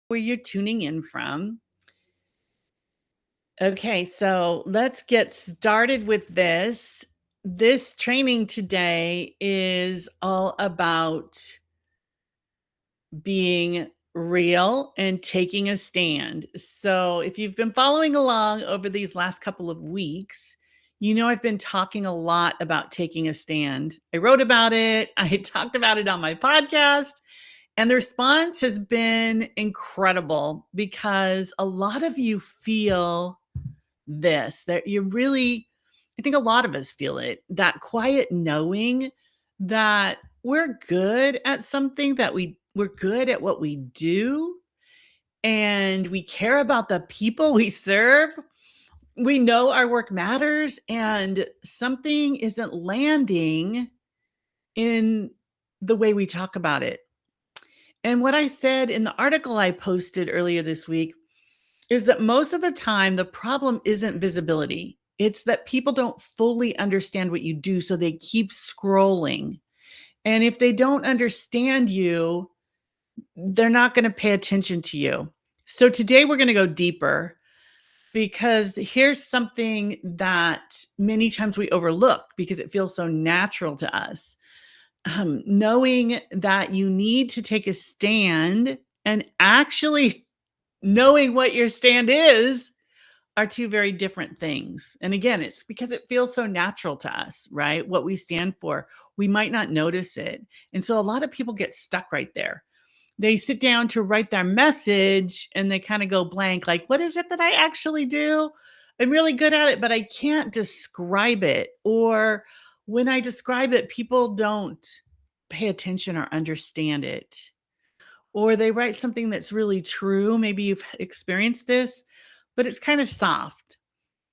where you're tuning in from. Okay, so let's get started with this. This training today is all about being real and taking a stand. So, if you've been following along over these last couple of weeks, you know I've been talking a lot about taking a stand. I wrote about it, I talked about it on my podcast, and the response has been incredible because a lot of you feel this, that you really, I think a lot of us feel it, that quiet knowing that we're good at something, that we're good at what we do, and we care about the people we serve. We know our work matters, and something isn't landing in the way we talk about it. And what I said in the article I posted earlier this week is that most of the time, the problem isn't visibility. It's that people don't fully understand what you do, so they keep scrolling. And if they don't understand you, they're not going to pay attention to you. So today we're going to go deeper because here's something that many times we overlook because it feels so natural to us. Knowing that you need to take a stand and actually knowing what your stand is are two very different things. And again, it's because it feels so natural to us, right? What we stand for, we might not notice it. And so a lot of people get stuck right there. They sit down to write their message and they kind of go blank, like, what is it that I actually do? I'm really good at it, but I can't describe it. Or when I describe it, people don't pay attention or understand it. Or they write something that's really true. Maybe you've experienced this, but it's kind of soft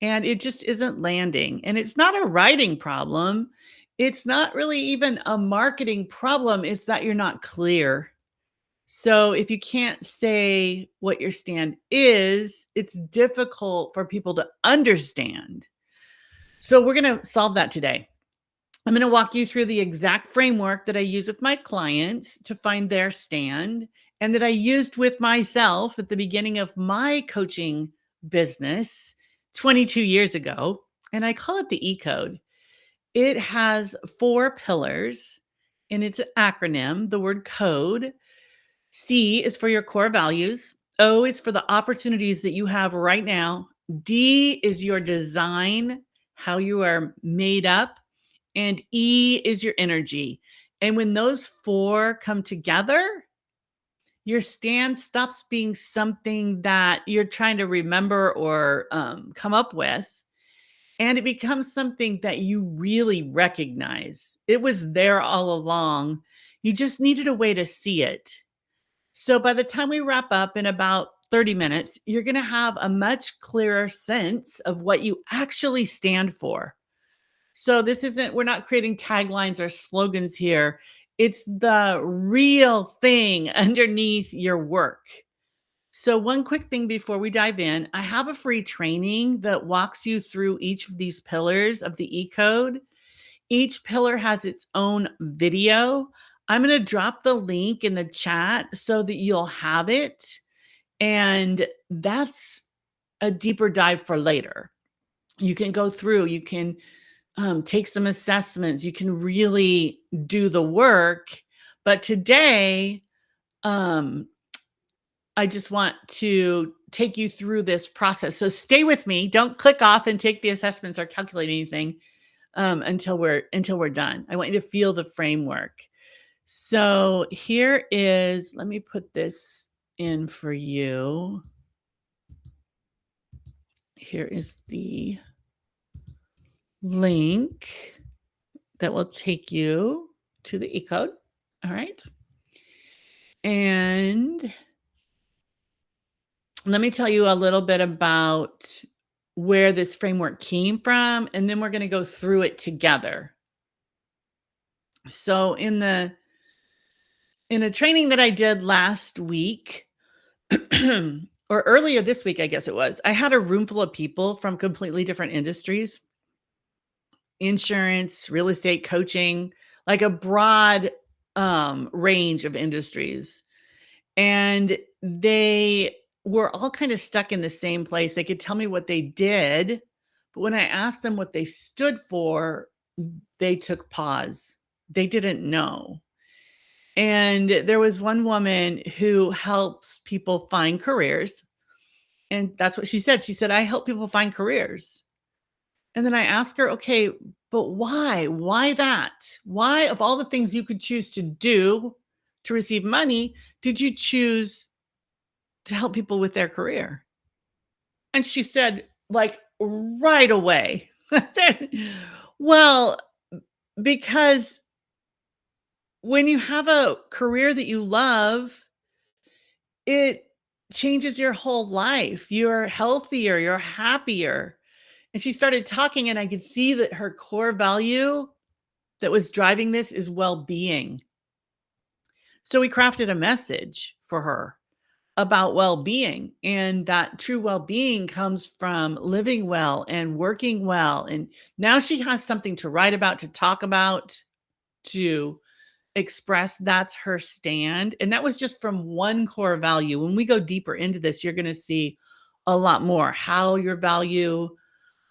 and it just isn't landing. And it's not a writing problem. It's not really even a marketing problem. It's that you're not clear. So if you can't say what your stand is, it's difficult for people to understand. So we're going to solve that today. I'm going to walk you through the exact framework that I use with my clients to find their stand and that I used with myself at the beginning of my coaching business 22 years ago. And I call it the E Code. It has 4 pillars and it's an acronym, the word code. C is for your core values. O is for the opportunities that you have right now. D is your design, how you are made up. And E is your energy. And when those 4 come together, your stand stops being something that you're trying to remember or come up with. And it becomes something that you really recognize. It was there all along. You just needed a way to see it. So by the time we wrap up in about 30 minutes, you're going to have a much clearer sense of what you actually stand for. So we're not creating taglines or slogans here. It's the real thing underneath your work. So one quick thing before we dive in, I have a free training that walks you through each of these pillars of the E Code. Each pillar has its own video. I'm going to drop the link in the chat so that you'll have it. And that's a deeper dive for later. You can go through, you can take some assessments, you can really do the work. But today, I just want to take you through this process. So stay with me. Don't click off and take the assessments or calculate anything until we're done. I want you to feel the framework. So here is, let me put this in for you. Here is the link that will take you to the E Code. All right. And let me tell you a little bit about where this framework came from, and then we're going to go through it together. So in a training that I did last week, or earlier this week, I guess it was, I had a room full of people from completely different industries, insurance, real estate, coaching, like a broad range of industries. and they were all kind of stuck in the same place. They could tell me what they did, but when I asked them what they stood for, they took pause. They didn't know. And there was one woman who helps people find careers. And that's what she said. She said, I help people find careers. And then I asked her, okay, but why? Why that? Why, of all the things you could choose to do to receive money, did you choose to help people with their career? And she said, like right away, well, because when you have a career that you love, it changes your whole life. You're healthier, you're happier. And she started talking, and I could see that her core value that was driving this is well-being. So we crafted a message for her about well-being, and that true well-being comes from living well and working well. And now she has something to write about, to talk about, to express that's her stand. And that was just from one core value. When we go deeper into this, you're going to see a lot more how your value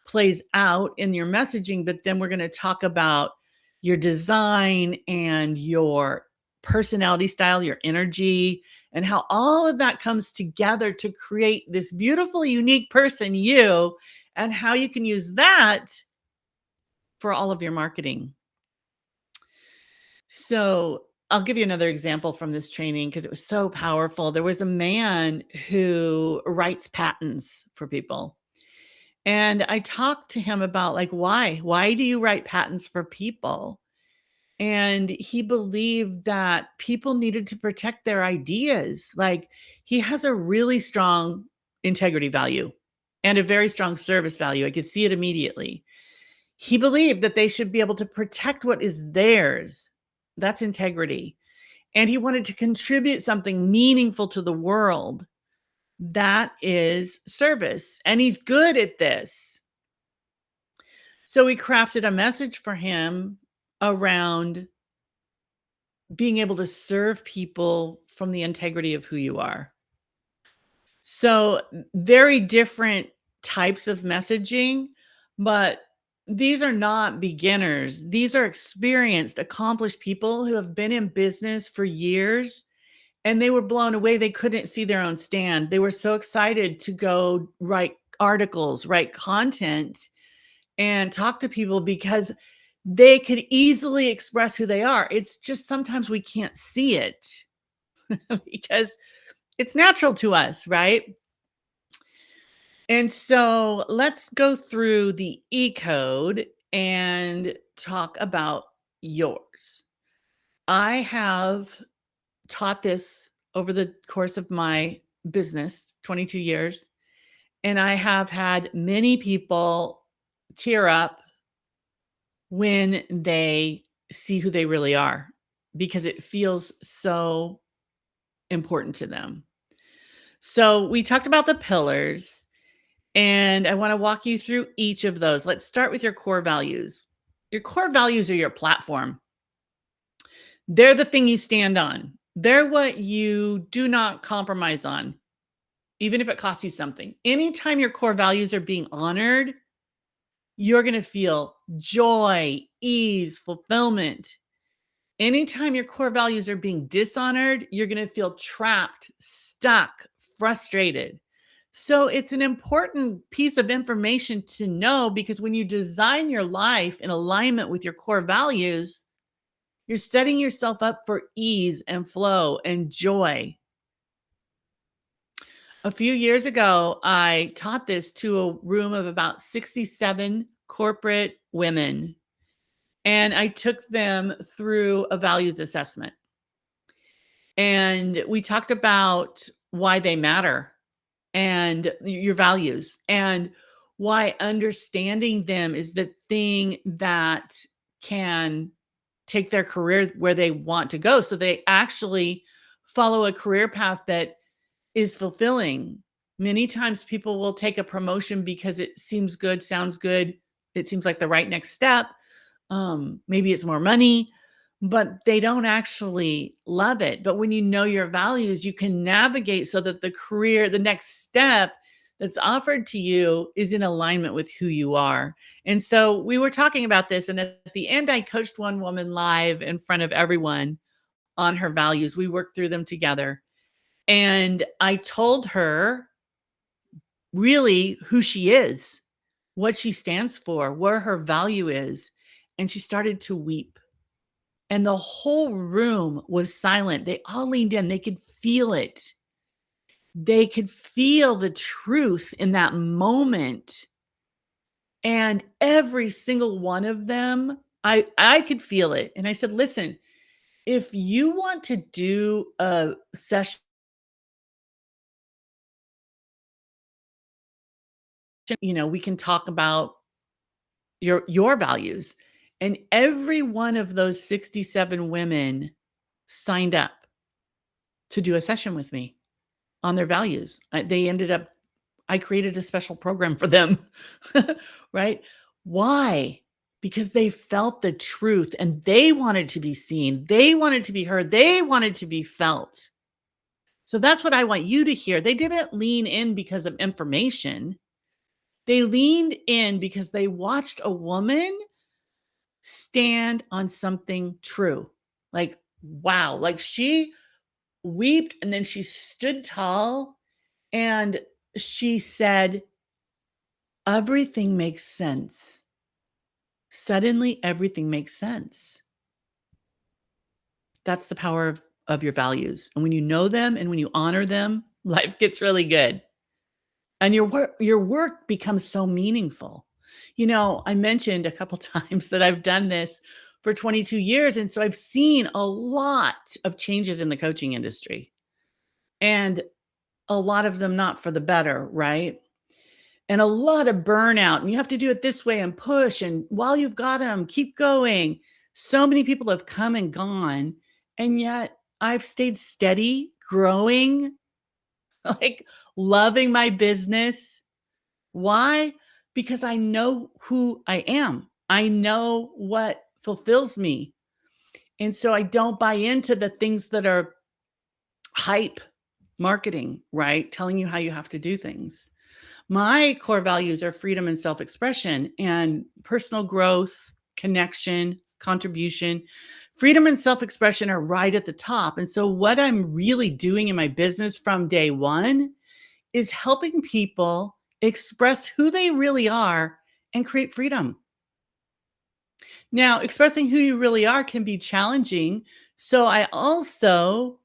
plays out in your messaging, but then we're going to talk about your design and your personality style, your energy, and how all of that comes together to create this beautiful, unique person, you, and how you can use that for all of your marketing. So I'll give you another example from this training because it was so powerful. There was a man who writes patents for people. And I talked to him about like, why? Why do you write patents for people? And he believed that people needed to protect their ideas. Like he has a really strong integrity value and a very strong service value. I could see it immediately. He believed that they should be able to protect what is theirs. That's integrity. And he wanted to contribute something meaningful to the world. That is service. And he's good at this. So we crafted a message for him around being able to serve people from the integrity of who you are. So very different types of messaging, but these are not beginners. These are experienced, accomplished people who have been in business for years, and they were blown away. They couldn't see their own stand. They were so excited to go write articles, write content, and talk to people because they could easily express who they are. It's just sometimes we can't see it because it's natural to us, right? And so let's go through the E code and talk about yours. I have taught this over the course of my business, 22 years, and I have had many people tear up when they see who they really are because it feels so important to them. So we talked about the pillars, and I want to walk you through each of those. Let's start with your core values. Your core values are your platform. They're the thing you stand on. They're what you do not compromise on, even if it costs you something. Anytime your core values are being honored, you're going to feel joy, ease, fulfillment. Anytime your core values are being dishonored, you're going to feel trapped, stuck, frustrated. So it's an important piece of information to know because when you design your life in alignment with your core values, you're setting yourself up for ease and flow and joy. A few years ago, I taught this to a room of about 67 corporate women, and I took them through a values assessment. And we talked about why they matter and your values and why understanding them is the thing that can take their career where they want to go. So they actually follow a career path that is fulfilling. Many times people will take a promotion because it seems good, sounds good. It seems like the right next step. Maybe it's more money, but they don't actually love it. But when you know your values, you can navigate so that the next step that's offered to you is in alignment with who you are. And so we were talking about this. And at the end, I coached one woman live in front of everyone on her values. We worked through them together. And I told her really who she is, what she stands for, where her value is. And she started to weep. And the whole room was silent. They all leaned in. They could feel it. They could feel the truth in that moment. And every single one of them, I could feel it. And I said, listen, if you want to do a session, we can talk about your values. And every one of those 67 women signed up to do a session with me on their values. I created a special program for them, right? Why? Because they felt the truth and they wanted to be seen. They wanted to be heard. They wanted to be felt. So that's what I want you to hear. They didn't lean in because of information. They leaned in because they watched a woman stand on something true. Like, wow. Like she wept and then she stood tall and she said, everything makes sense. Suddenly, everything makes sense. That's the power of your values. And when you know them and when you honor them, life gets really good. And your work becomes so meaningful. I mentioned a couple times that I've done this for 22 years. And so I've seen a lot of changes in the coaching industry. And a lot of them not for the better, right? And a lot of burnout. And you have to do it this way and push. And while you've got them, keep going. So many people have come and gone. And yet I've stayed steady, growing, like loving my business. Why? Because I know who I am. I know what fulfills me. And so I don't buy into the things that are hype marketing, right? Telling you how you have to do things. My core values are freedom and self-expression and personal growth, connection, contribution. Freedom and self-expression are right at the top. And so what I'm really doing in my business from day one is helping people express who they really are and create freedom. Now, expressing who you really are can be challenging. So I also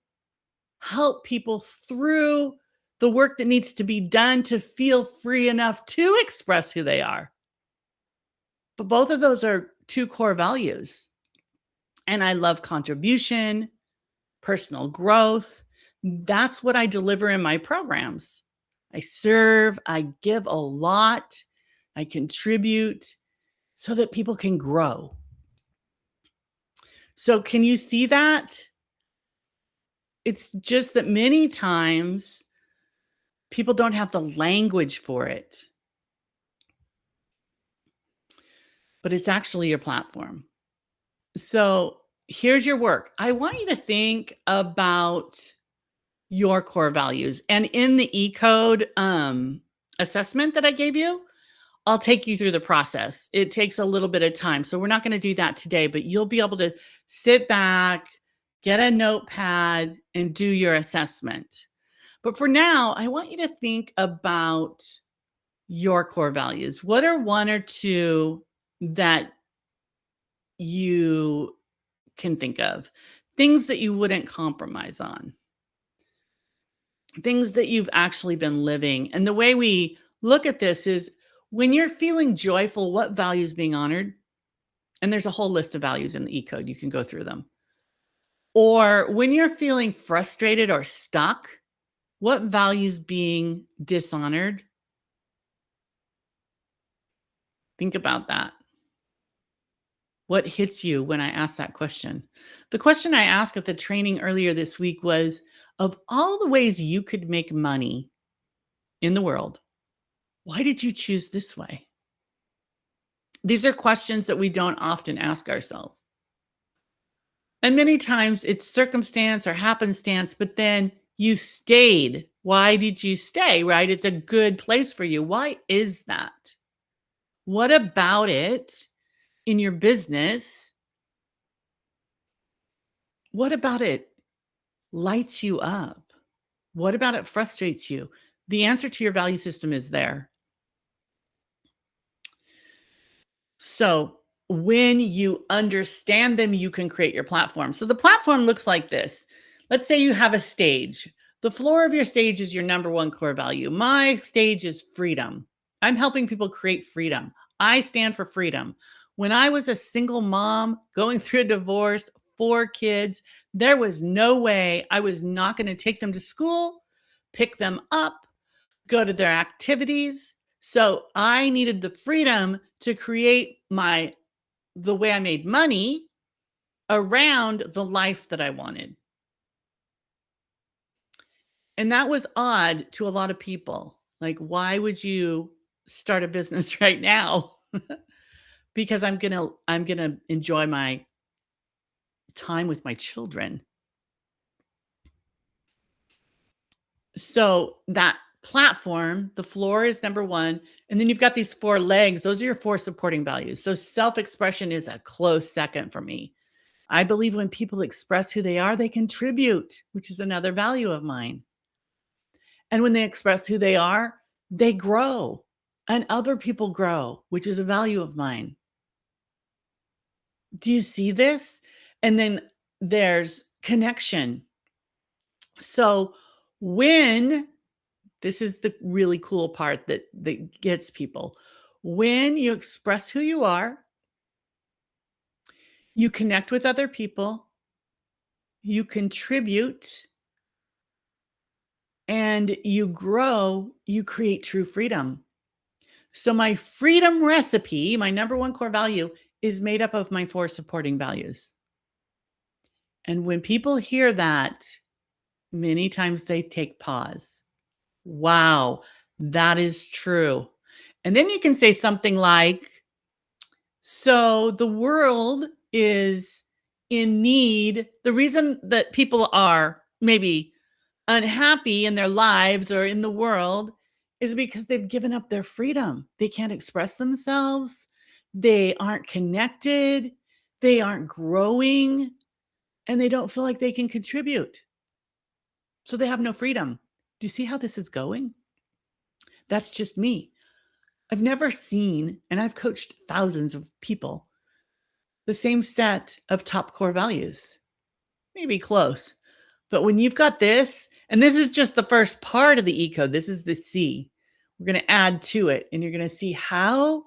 help people through the work that needs to be done to feel free enough to express who they are. But both of those are two core values. And I love contribution, personal growth. That's what I deliver in my programs. I serve, I give a lot, I contribute so that people can grow. So, can you see that? It's just that many times people don't have the language for it, but it's actually your platform. So, here's your work. I want you to think about your core values. And in the E-code assessment that I gave you, I'll take you through the process. It takes a little bit of time. So we're not going to do that today, but you'll be able to sit back, get a notepad, and do your assessment. But for now, I want you to think about your core values. What are one or two that you can think of? Things that you wouldn't compromise on, things that you've actually been living. And the way we look at this is when you're feeling joyful, what value is being honored? And there's a whole list of values in the E-code. You can go through them. Or when you're feeling frustrated or stuck, what values being dishonored? Think about that. What hits you when I ask that question? The question I asked at the training earlier this week was, of all the ways you could make money in the world, why did you choose this way? These are questions that we don't often ask ourselves. And many times it's circumstance or happenstance, but then you stayed. Why did you stay, right? It's a good place for you. Why is that? What about it in your business? What about it lights you up? What about it frustrates you? The answer to your value system is there. So when you understand them, you can create your platform. So the platform looks like this. Let's say you have a stage. The floor of your stage is your number one core value. My stage is freedom. I'm helping people create freedom. I stand for freedom. When I was a single mom going through a divorce, 4 kids, there was no way I was not going to take them to school, pick them up, go to their activities. So I needed the freedom to create the way I made money around the life that I wanted. And that was odd to a lot of people. Like, why would you start a business right now? Because I'm going to enjoy my time with my children. So that platform, the floor is number one. And then you've got these 4 legs. Those are your 4 supporting values. So self-expression is a close second for me. I believe when people express who they are, they contribute, which is another value of mine. And when they express who they are, they grow and other people grow, which is a value of mine. Do you see this? And then there's connection. So when this is the really cool part that gets people. When you express who you are, you connect with other people, you contribute, and you grow, you create true freedom. So my freedom recipe, my number one core value, is made up of my 4 supporting values. And when people hear that, many times they take pause. Wow, that is true. And then you can say something like, so the world is in need. The reason that people are maybe unhappy in their lives or in the world is because they've given up their freedom. They can't express themselves. They aren't connected. They aren't growing, and they don't feel like they can contribute. So they have no freedom. Do you see how this is going? That's just me. I've never seen, and I've coached thousands of people, the same set of top core values. Maybe close. But when you've got this, and this is just the first part of the E code, this is the C. We're going to add to it, and you're going to see how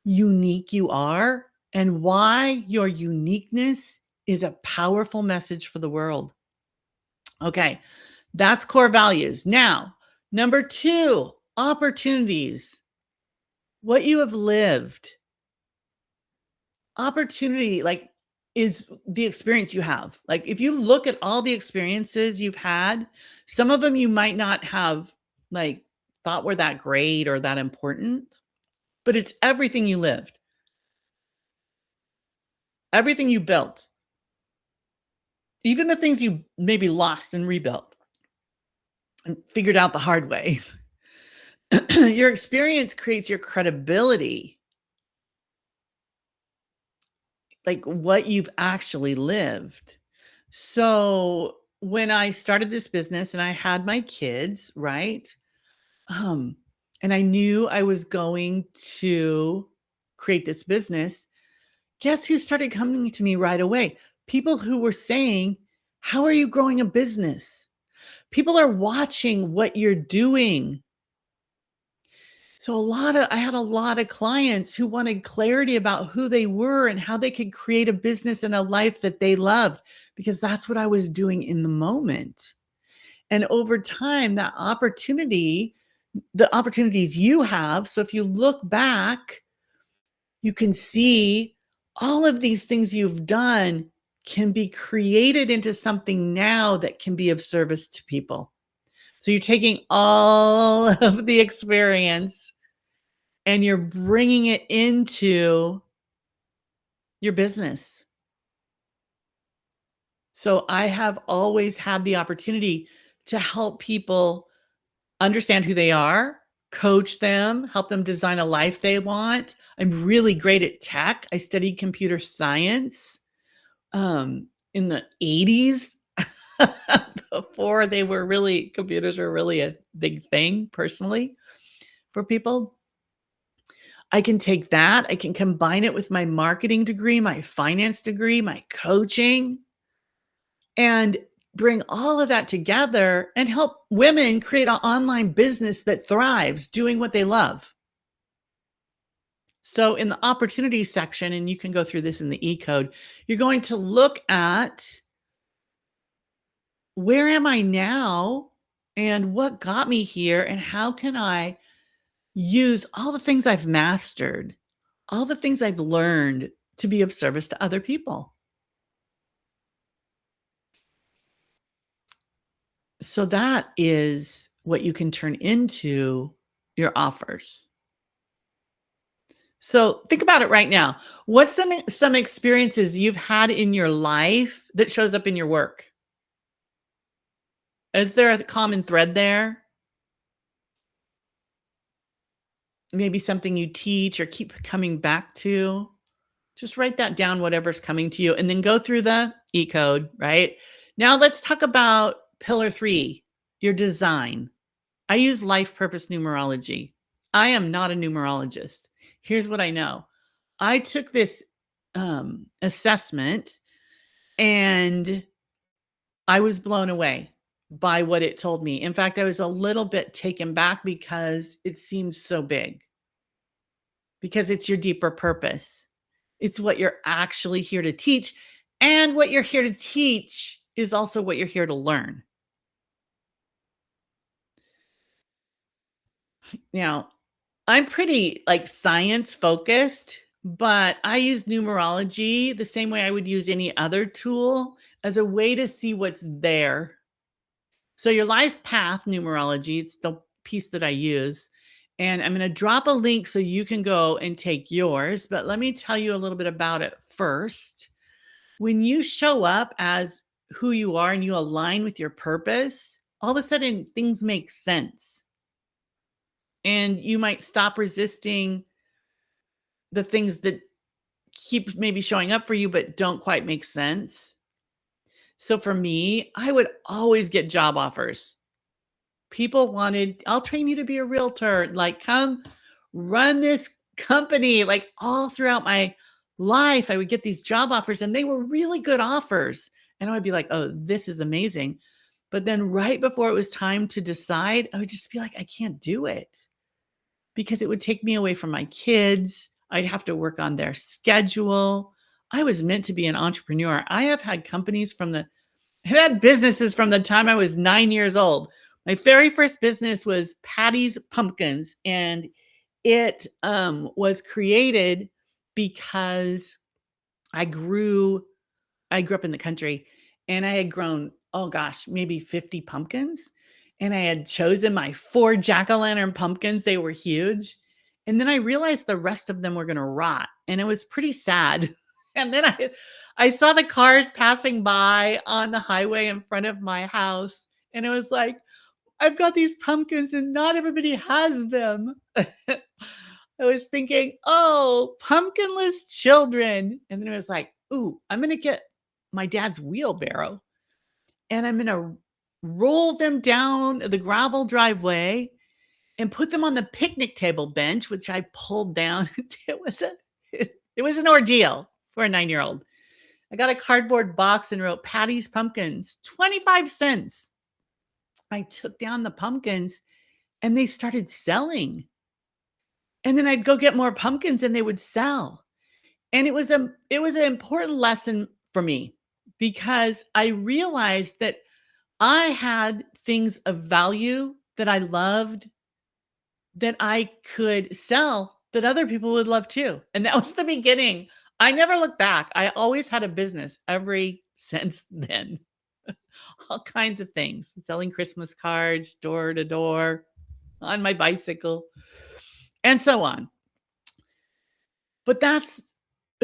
unique you are and why your uniqueness is a powerful message for the world. Okay, that's core values. Now, number 2, opportunities. What you have lived. Opportunity, like, is the experience you have. Like, if you look at all the experiences you've had, some of them you might not have, like, thought were that great or that important, but it's everything you lived, everything you built, even the things you maybe lost and rebuilt and figured out the hard way. Your experience creates your credibility, like what you've actually lived. So when I started this business and I had my kids, right? And I knew I was going to create this business. Guess who started coming to me right away? People who were saying, how are you growing a business? People are watching what you're doing. So I had a lot of clients who wanted clarity about who they were and how they could create a business and a life that they loved, because that's what I was doing in the moment. And over time, the opportunities you have. So if you look back, you can see all of these things you've done can be created into something now that can be of service to people. So you're taking all of the experience and you're bringing it into your business. So I have always had the opportunity to help people understand who they are, coach them, help them design a life they want. I'm really great at tech. I studied computer science in the 80s before they were really computers were really a big thing personally for people. I can take that, I can combine it with my marketing degree, my finance degree, my coaching, and bring all of that together and help women create an online business that thrives doing what they love. So, in the opportunity section, and you can go through this in the E code, you're going to look at where am I now and what got me here, and how can I use all the things I've mastered, all the things I've learned to be of service to other people. So that is what you can turn into your offers. So think about it right now. What's some experiences you've had in your life that shows up in your work? Is there a common thread there? Maybe something you teach or keep coming back to? Just write that down, whatever's coming to you, and then go through the E code, right? Now let's talk about pillar 3, your design. I use life purpose numerology. I am not a numerologist. Here's what I know. I took this assessment and I was blown away by what it told me. In fact, I was a little bit taken back because it seemed so big, because it's your deeper purpose. It's what you're actually here to teach. And what you're here to teach is also what you're here to learn. Now, I'm pretty like science focused, but I use numerology the same way I would use any other tool as a way to see what's there. So, your life path numerology is the piece that I use. And I'm going to drop a link so you can go and take yours. But let me tell you a little bit about it first. When you show up as who you are and you align with your purpose, all of a sudden things make sense. And you might stop resisting the things that keep maybe showing up for you, but don't quite make sense. So for me, I would always get job offers. People wanted, I'll train you to be a realtor. Like, come run this company. Like, all throughout my life, I would get these job offers and they were really good offers. And I would be like, oh, this is amazing. But then right before it was time to decide, I would just be like, I can't do it because it would take me away from my kids. I'd have to work on their schedule. I was meant to be an entrepreneur. I have had companies I've had businesses from the time I was 9 years old. My very first business was Patty's Pumpkins, and it was created because I grew I grew up in the country, and I had grown, oh gosh, maybe 50 pumpkins, and I had chosen my 4 jack-o'-lantern pumpkins. They were huge, and then I realized the rest of them were gonna rot, and it was pretty sad. And then I saw the cars passing by on the highway in front of my house, and it was like, "I've got these pumpkins and not everybody has them." I was thinking, "Oh, pumpkinless children." And then it was like, "Ooh, I'm gonna get my dad's wheelbarrow and I'm gonna roll them down the gravel driveway and put them on the picnic table bench," which I pulled down. It was it was an ordeal for a 9-year-old. I got a cardboard box and wrote Patty's Pumpkins, 25 cents. I took down the pumpkins and they started selling. And then I'd go get more pumpkins and they would sell. And it was an important lesson for me because I realized that I had things of value that I loved that I could sell that other people would love too. And that was the beginning. I never looked back. I always had a business every since then. All kinds of things, selling Christmas cards door to door on my bicycle and so on. But that's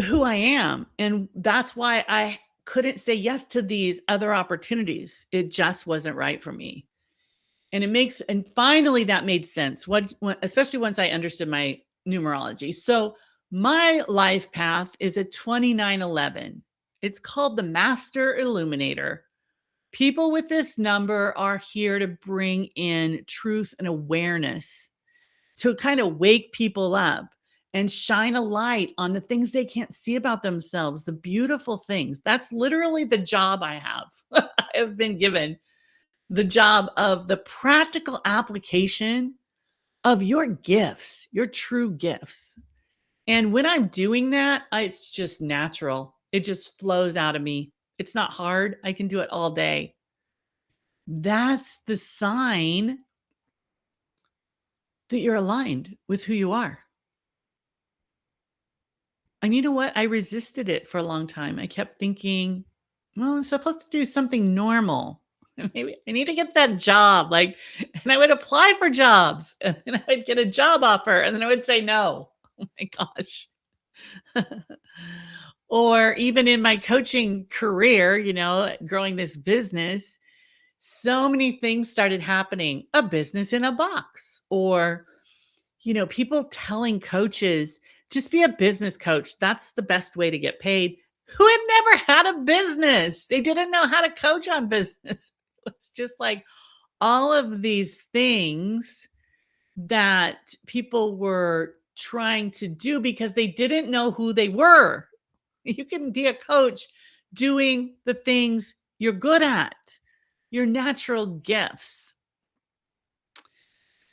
who I am. And that's why I couldn't say yes to these other opportunities. It just wasn't right for me. And finally that made sense. Especially once I understood my numerology. So my life path is a 2911. It's called the Master Illuminator. People with this number are here to bring in truth and awareness, to kind of wake people up and shine a light on the things they can't see about themselves, the beautiful things. That's literally the job I have. I have been given the job of the practical application of your gifts, your true gifts. And when I'm doing that, it's just natural. It just flows out of me. It's not hard. I can do it all day. That's the sign that you're aligned with who you are. And you know what? I resisted it for a long time. I kept thinking, well, I'm supposed to do something normal. Maybe I need to get that job. And I would apply for jobs and then I would get a job offer and then I would say no. Oh my gosh. Or even in my coaching career, growing this business, so many things started happening. A business in a box, or, people telling coaches, just be a business coach. That's the best way to get paid. Who had never had a business? They didn't know how to coach on business. It's just like all of these things that people were trying to do because they didn't know who they were. You can be a coach doing the things you're good at, your natural gifts.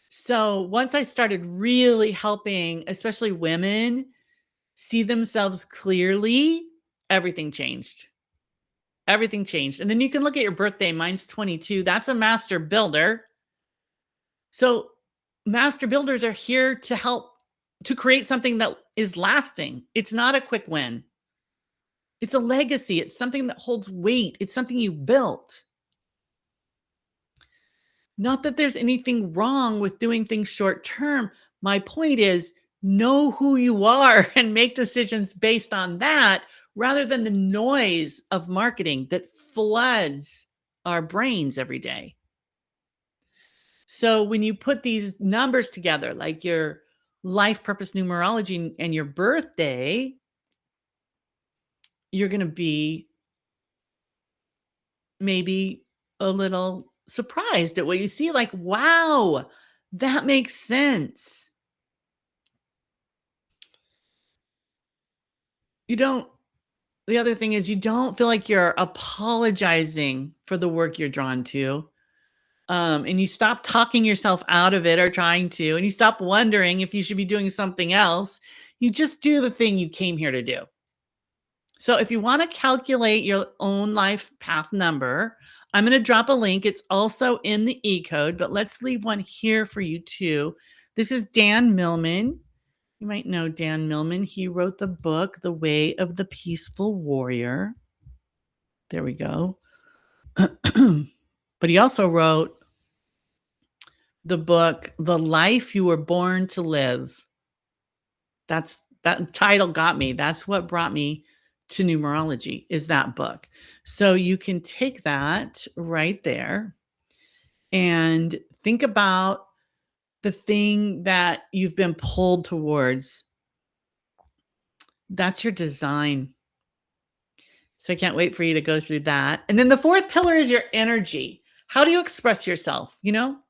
So once I started really helping, especially women, see themselves clearly, everything changed. Everything changed. And then you can look at your birthday. Mine's 22. That's a master builder. So master builders are here to help to create something that is lasting. It's not a quick win. It's a legacy. It's something that holds weight. It's something you built. Not that there's anything wrong with doing things short term. My point is, know who you are and make decisions based on that rather than the noise of marketing that floods our brains every day. So when you put these numbers together, like your life purpose numerology and your birthday, you're going to be maybe a little surprised at what you see. Like, wow, that makes sense. The other thing is you don't feel like you're apologizing for the work you're drawn to. And you stop talking yourself out of it or trying to, and you stop wondering if you should be doing something else. You just do the thing you came here to do. So if you want to calculate your own life path number, I'm going to drop a link. It's also in the e-code, but let's leave one here for you too. This is Dan Millman. You might know Dan Millman. He wrote the book, The Way of the Peaceful Warrior. There we go. But he also wrote the book, The Life You Were Born to Live. That title got me. That's what brought me to numerology, is that book. So you can take that right there and think about the thing that you've been pulled towards. That's your design. So I can't wait for you to go through that. And then the fourth pillar is your energy. How do you express yourself?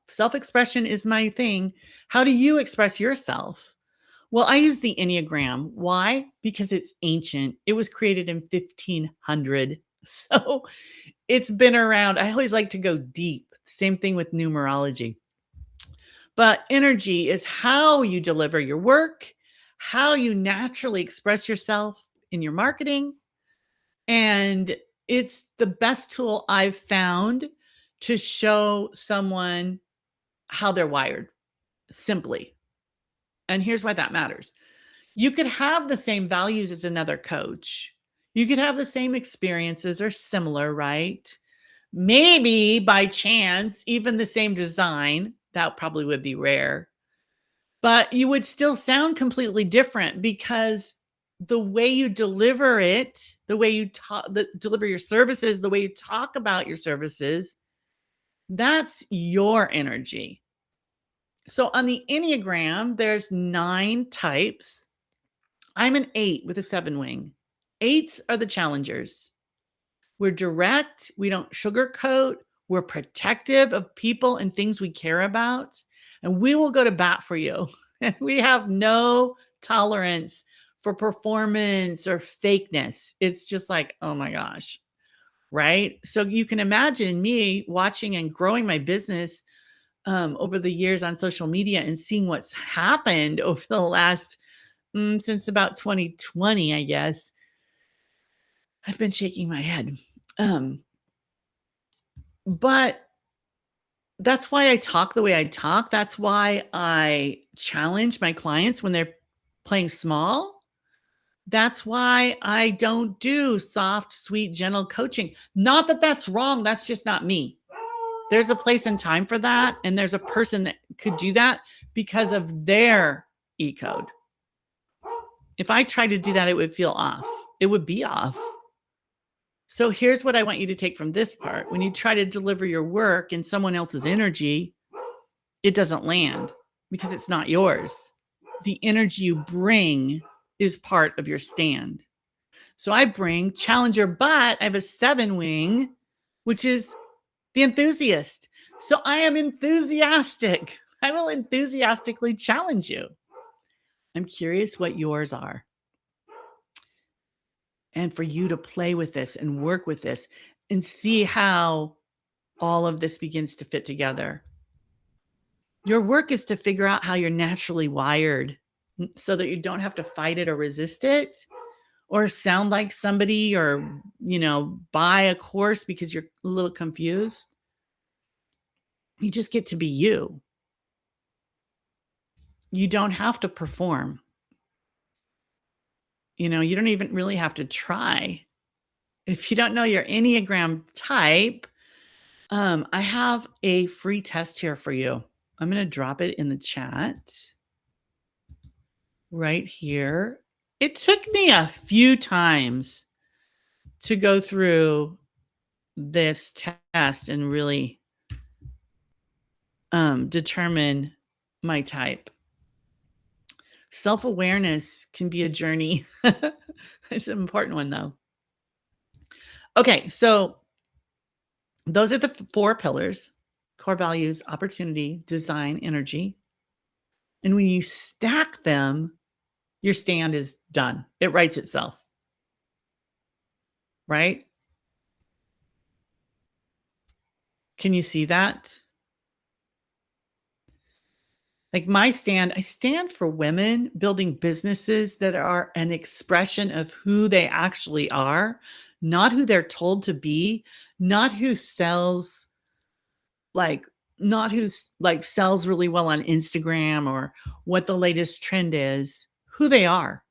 Self-expression is my thing. How do you express yourself? Well, I use the Enneagram. Why? Because it's ancient. It was created in 1500. So it's been around. I always like to go deep. Same thing with numerology. But energy is how you deliver your work, how you naturally express yourself in your marketing. And it's the best tool I've found to show someone how they're wired, simply. And here's why that matters. You could have the same values as another coach. You could have the same experiences or similar, right? Maybe by chance, even the same design. That probably would be rare. But you would still sound completely different because the way you deliver it, the way you deliver your services, the way you talk about your services, that's your energy. So on the Enneagram, there's 9 types. I'm an 8 with a 7 wing. 8s are the challengers. We're direct, we don't sugarcoat, we're protective of people and things we care about, and we will go to bat for you. And we have no tolerance for performance or fakeness. It's just like, oh my gosh, right? So you can imagine me watching and growing my business over the years on social media and seeing what's happened over the last since about 2020, I guess. I've been shaking my head. Um, but that's why I talk the way I talk. That's why I challenge my clients when they're playing small. That's why I don't do soft, sweet, gentle coaching. Not that that's wrong. That's just not me. There's a place and time for that. And there's a person that could do that because of their E code. If I tried to do that, it would feel off. It would be off. So here's what I want you to take from this part. When you try to deliver your work in someone else's energy, it doesn't land because it's not yours. The energy you bring is part of your stand. So I bring challenger, but I have a 7 wing, which is the enthusiast. So I am enthusiastic. I will enthusiastically challenge you. I'm curious what yours are. And for you to play with this and work with this and see how all of this begins to fit together. Your work is to figure out how you're naturally wired so that you don't have to fight it or resist it or sound like somebody or, buy a course because you're a little confused. You just get to be you. You don't have to perform. You don't even really have to try. If you don't know your Enneagram type, I have a free test here for you. I'm going to drop it in the chat right here. It took me a few times to go through this test and really determine my type. Self-awareness can be a journey. It's an important one, though. Okay, so those are the 4 pillars: core values, opportunity, design, energy. And when you stack them, your stand is done. It writes itself. Right? Can you see that? Like my stand, I stand for women building businesses that are an expression of who they actually are, not who they're told to be, not who sells like not who's like sells really well on Instagram or what the latest trend is, who they are.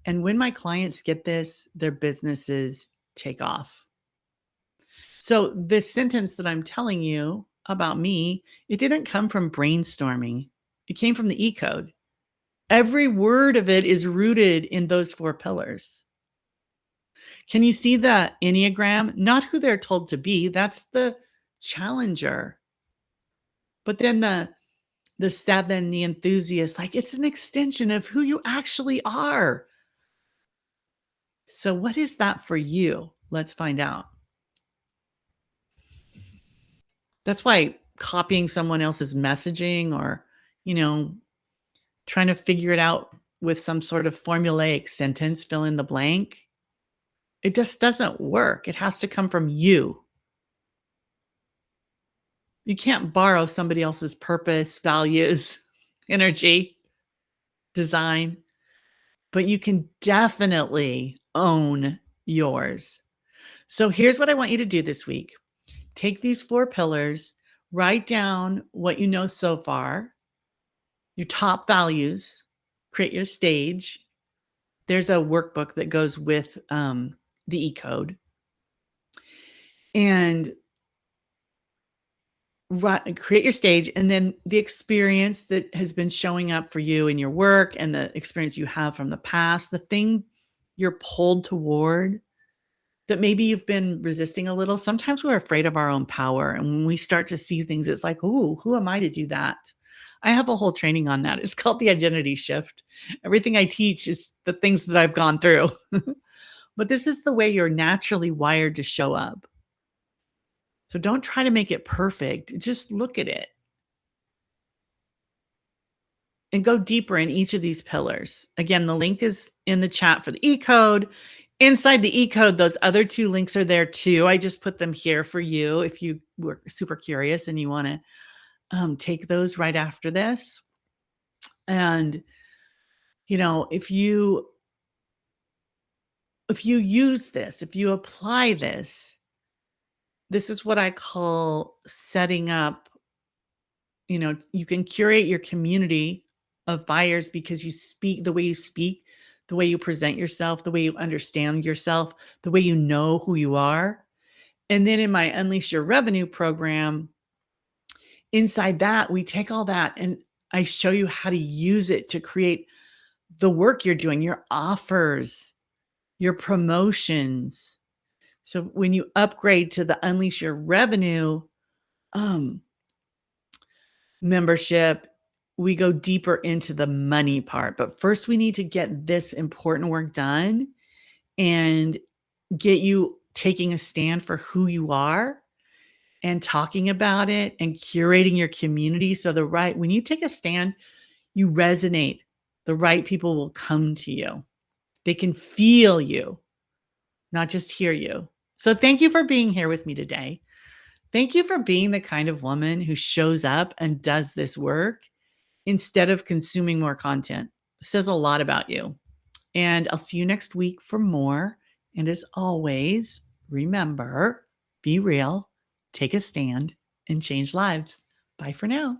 And when my clients get this, their businesses take off. So this sentence that I'm telling you about me, it didn't come from brainstorming. It came from the E code. Every word of it is rooted in those 4 pillars. Can you see the Enneagram? Not who they're told to be. That's the challenger. But then the 7, the enthusiast, like it's an extension of who you actually are. So what is that for you? Let's find out. That's why copying someone else's messaging or, trying to figure it out with some sort of formulaic sentence, fill in the blank, it just doesn't work. It has to come from you. You can't borrow somebody else's purpose, values, energy, design, but you can definitely own yours. So here's what I want you to do this week. Take these 4 pillars, write down what you know so far, your top values, create your stage. There's a workbook that goes with the E code. And Right, create your stage, and then the experience that has been showing up for you in your work and the experience you have from the past, the thing you're pulled toward that maybe you've been resisting a little. Sometimes we're afraid of our own power, and when we start to see things, it's like, "Ooh, who am I to do that?" I have a whole training on that. It's called the identity shift. Everything I teach is the things that I've gone through. But this is the way you're naturally wired to show up. So don't try to make it perfect. Just look at it and go deeper in each of these pillars. Again, the link is in the chat for the e-code. Inside the e-code, those other 2 links are there too. I just put them here for you if you were super curious and you want to take those right after this. And if you use this, if you apply this, this is what I call setting up. You can curate your community of buyers because you speak the way you speak, the way you present yourself, the way you understand yourself, the way you know who you are. And then in my Unleash Your Revenue program, inside that, we take all that and I show you how to use it to create the work you're doing, your offers, your promotions. So when you upgrade to the Unleash Your Revenue um, membership, we go deeper into the money part. But first, we need to get this important work done and get you taking a stand for who you are and talking about it and curating your community. So when you take a stand, you resonate. The right people will come to you. They can feel you, not just hear you. So thank you for being here with me today. Thank you for being the kind of woman who shows up and does this work instead of consuming more content. It says a lot about you. And I'll see you next week for more. And as always, remember, be real, take a stand, and change lives. Bye for now.